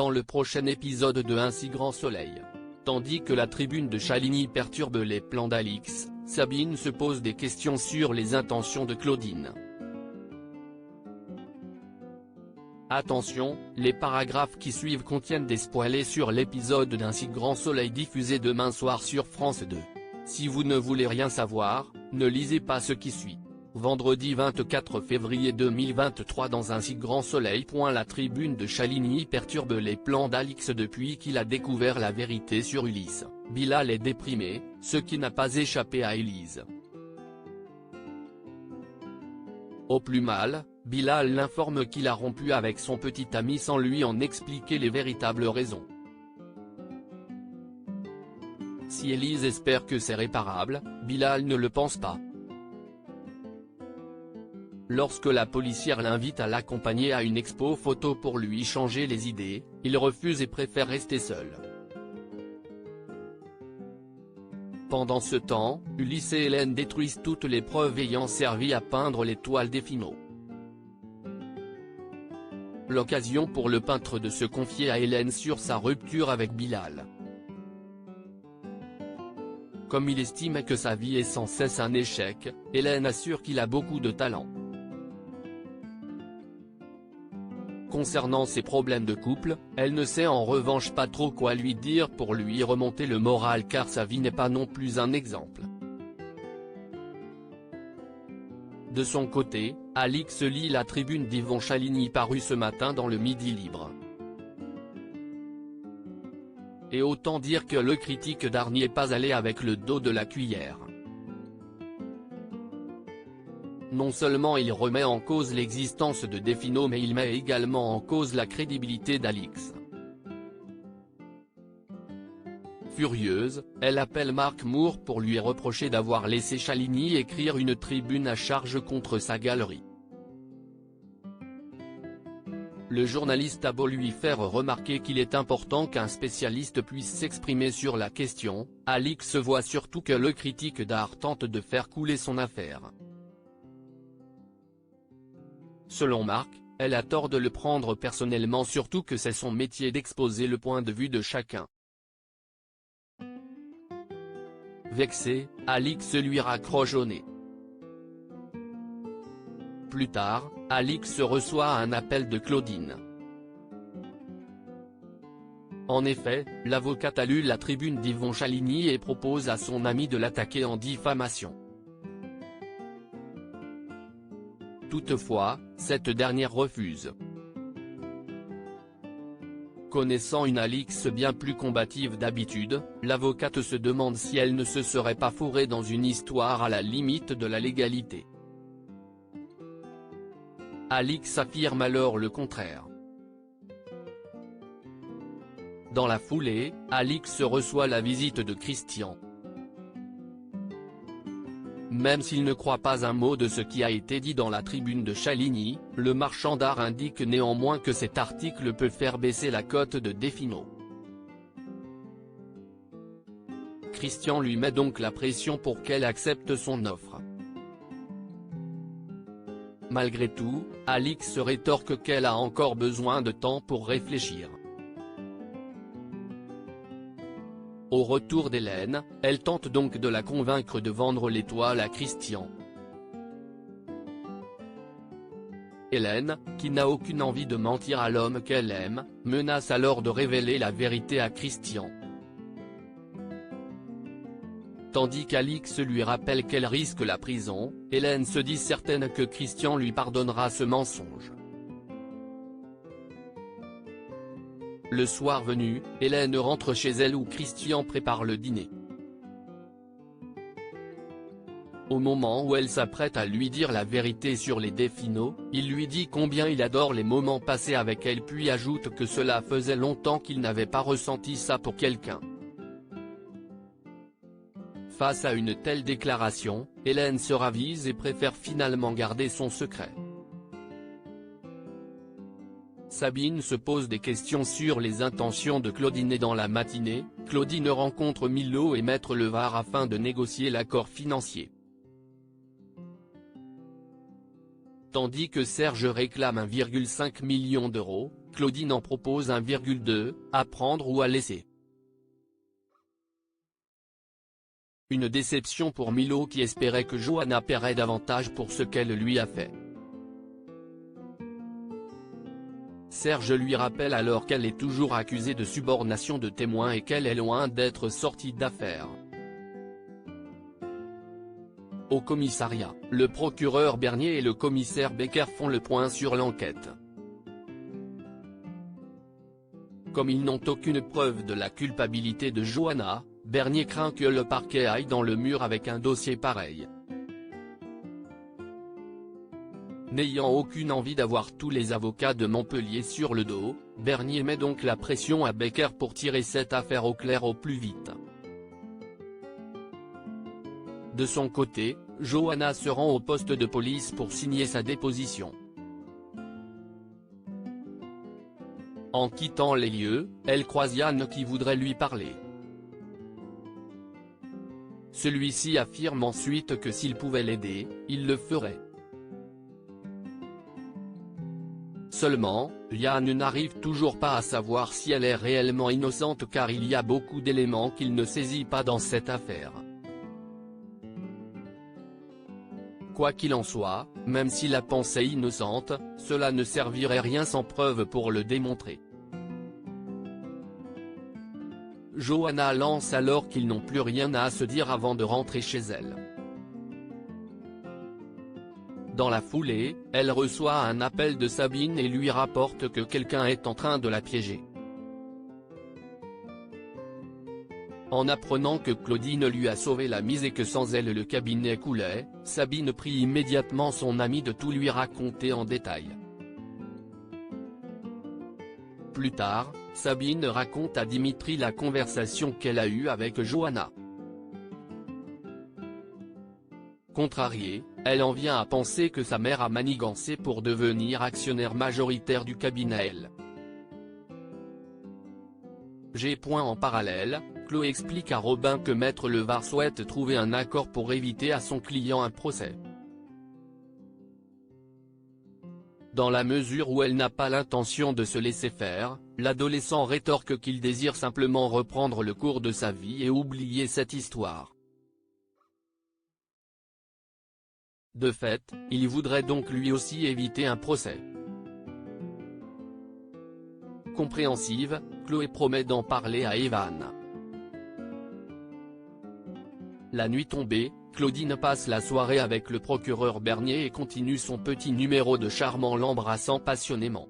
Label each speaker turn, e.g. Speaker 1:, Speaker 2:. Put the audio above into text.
Speaker 1: dans le prochain épisode de Un si grand soleil. Tandis que la tribune de Chaligny perturbe les plans d'Alix, Sabine se pose des questions sur les intentions de Claudine. Attention, les paragraphes qui suivent contiennent des spoilers sur l'épisode d'Un si grand soleil diffusé demain soir sur France 2. Si vous ne voulez rien savoir, ne lisez pas ce qui suit. Vendredi 24 février 2023 dans Un si grand soleil. La tribune de Chaligny perturbe les plans d'Alix depuis qu'il a découvert la vérité sur Ulysse. Bilal est déprimé, ce qui n'a pas échappé à Élise. Au plus mal, Bilal l'informe qu'il a rompu avec son petit ami sans lui en expliquer les véritables raisons. Si Élise espère que c'est réparable, Bilal ne le pense pas. Lorsque la policière l'invite à l'accompagner à une expo photo pour lui changer les idées, il refuse et préfère rester seul. Pendant ce temps, Ulysse et Hélène détruisent toutes les preuves ayant servi à peindre les toiles des finaux. L'occasion pour le peintre de se confier à Hélène sur sa rupture avec Bilal. Comme il estime que sa vie est sans cesse un échec, Hélène assure qu'il a beaucoup de talent. Concernant ses problèmes de couple, elle ne sait en revanche pas trop quoi lui dire pour lui remonter le moral car sa vie n'est pas non plus un exemple. De son côté, Alix lit la tribune d'Yvon Chaligny parue ce matin dans le Midi Libre. Et autant dire que le critique d'art n'y est pas allé avec le dos de la cuillère. Non seulement il remet en cause l'existence de Defino mais il met également en cause la crédibilité d'Alix. Furieuse, elle appelle Marc Moore pour lui reprocher d'avoir laissé Chaligny écrire une tribune à charge contre sa galerie. Le journaliste a beau lui faire remarquer qu'il est important qu'un spécialiste puisse s'exprimer sur la question, Alix voit surtout que le critique d'art tente de faire couler son affaire. Selon Marc, elle a tort de le prendre personnellement surtout que c'est son métier d'exposer le point de vue de chacun. Vexée, Alix lui raccroche au nez. Plus tard, Alix reçoit un appel de Claudine. En effet, l'avocate a lu la tribune d'Yvon Chaligny et propose à son ami de l'attaquer en diffamation. Toutefois, cette dernière refuse. Connaissant une Alix bien plus combative d'habitude, l'avocate se demande si elle ne se serait pas fourrée dans une histoire à la limite de la légalité. Alix affirme alors le contraire. Dans la foulée, Alix reçoit la visite de Christian. Même s'il ne croit pas un mot de ce qui a été dit dans la tribune de Chaligny, le marchand d'art indique néanmoins que cet article peut faire baisser la cote de Defino. Christian lui met donc la pression pour qu'elle accepte son offre. Malgré tout, Alix rétorque qu'elle a encore besoin de temps pour réfléchir. Au retour d'Hélène, elle tente donc de la convaincre de vendre les toiles à Christian. Hélène, qui n'a aucune envie de mentir à l'homme qu'elle aime, menace alors de révéler la vérité à Christian. Tandis qu'Alix lui rappelle qu'elle risque la prison, Hélène se dit certaine que Christian lui pardonnera ce mensonge. Le soir venu, Hélène rentre chez elle où Christian prépare le dîner. Au moment où elle s'apprête à lui dire la vérité sur les Defino, il lui dit combien il adore les moments passés avec elle puis ajoute que cela faisait longtemps qu'il n'avait pas ressenti ça pour quelqu'un. Face à une telle déclaration, Hélène se ravise et préfère finalement garder son secret. Sabine se pose des questions sur les intentions de Claudine et dans la matinée, Claudine rencontre Milo et Maître Levard afin de négocier l'accord financier. Tandis que Serge réclame 1,5 million d'euros, Claudine en propose 1,2, à prendre ou à laisser. Une déception pour Milo qui espérait que Johanna paierait davantage pour ce qu'elle lui a fait. Serge lui rappelle alors qu'elle est toujours accusée de subornation de témoins et qu'elle est loin d'être sortie d'affaire. Au commissariat, le procureur Bernier et le commissaire Becker font le point sur l'enquête. Comme ils n'ont aucune preuve de la culpabilité de Johanna, Bernier craint que le parquet aille dans le mur avec un dossier pareil. N'ayant aucune envie d'avoir tous les avocats de Montpellier sur le dos, Bernier met donc la pression à Becker pour tirer cette affaire au clair au plus vite. De son côté, Johanna se rend au poste de police pour signer sa déposition. En quittant les lieux, elle croise Yann qui voudrait lui parler. Celui-ci affirme ensuite que s'il pouvait l'aider, il le ferait. Seulement, Yann n'arrive toujours pas à savoir si elle est réellement innocente car il y a beaucoup d'éléments qu'il ne saisit pas dans cette affaire. Quoi qu'il en soit, même si la pensée innocente, cela ne servirait rien sans preuve pour le démontrer. Johanna lance alors qu'ils n'ont plus rien à se dire avant de rentrer chez elle. Dans la foulée, elle reçoit un appel de Sabine et lui rapporte que quelqu'un est en train de la piéger. En apprenant que Claudine lui a sauvé la mise et que sans elle le cabinet coulait, Sabine prie immédiatement son amie de tout lui raconter en détail. Plus tard, Sabine raconte à Dimitri la conversation qu'elle a eue avec Johanna. Contrariée, elle en vient à penser que sa mère a manigancé pour devenir actionnaire majoritaire du cabinet. En parallèle, Chloé explique à Robin que Maître Levard souhaite trouver un accord pour éviter à son client un procès. Dans la mesure où elle n'a pas l'intention de se laisser faire, l'adolescent rétorque qu'il désire simplement reprendre le cours de sa vie et oublier cette histoire. De fait, il voudrait donc lui aussi éviter un procès. Compréhensive, Chloé promet d'en parler à Evan. La nuit tombée, Claudine passe la soirée avec le procureur Bernier et continue son petit numéro de charme en l'embrassant passionnément.